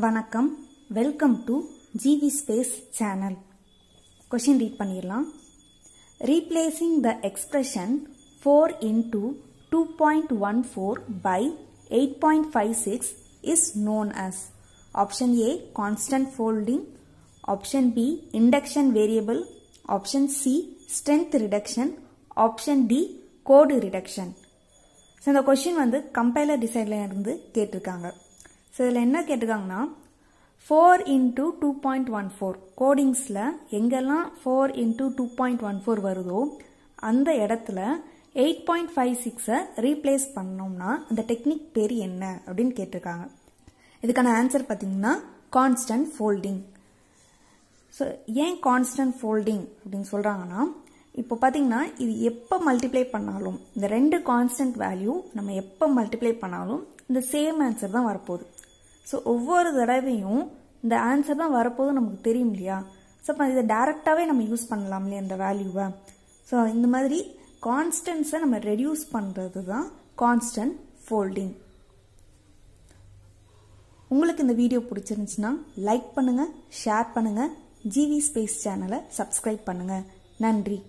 வணக்கம், welcome to gvspace channel. Question read பண்ணிரலாம். Replacing the expression 4 into 2.14 by 8.56 is known as option A constant folding, option B induction variable, option C strength reduction, option D code reduction. So இந்த question வந்து compiler design இருந்து கேட்டிருக்காங்க. So இதில் என்ன கேட்டிருக்காங்கன்னா 4 into 2.14 கோடிங்ஸில் எங்கெல்லாம் 4 into 2.14 வருதோ அந்த இடத்துல 8.56 ரீப்ளேஸ் பண்ணோம்னா அந்த டெக்னிக் பேர் என்ன அப்படின்னு கேட்டிருக்காங்க. இதுக்கான ஆன்சர் பார்த்தீங்கன்னா கான்ஸ்டன்ட் ஃபோல்டிங். ஸோ ஏன் கான்ஸ்டன்ட் ஃபோல்டிங் அப்படின்னு சொல்கிறாங்கன்னா, இப்போ பார்த்தீங்கன்னா இது எப்போ மல்டிப்ளை பண்ணாலும் இந்த ரெண்டு கான்ஸ்டன்ட் வேல்யூ நம்ம எப்போ மல்டிப்ளை பண்ணாலும் இந்த சேம் ஆன்சர் தான் வரப்போகுது. ஸோ ஒவ்வொரு தடவையும் இந்த ஆன்சர் தான் வரப்போகுது நமக்கு தெரியும் இல்லையா. ஸோ அப்போ இதை டேரெக்டாகவே நம்ம யூஸ் பண்ணலாம் இல்லையா இந்த வேல்யூவை. ஸோ இந்த மாதிரி கான்ஸ்டன்ட்ஸை நம்ம ரெடியூஸ் பண்ணுறது தான் கான்ஸ்டன்ட் ஃபோல்டிங். உங்களுக்கு இந்த வீடியோ பிடிச்சிருந்துச்சுன்னா லைக் பண்ணுங்கள், ஷேர் பண்ணுங்கள், gvspace சேனலை சப்ஸ்கிரைப் பண்ணுங்கள். நன்றி.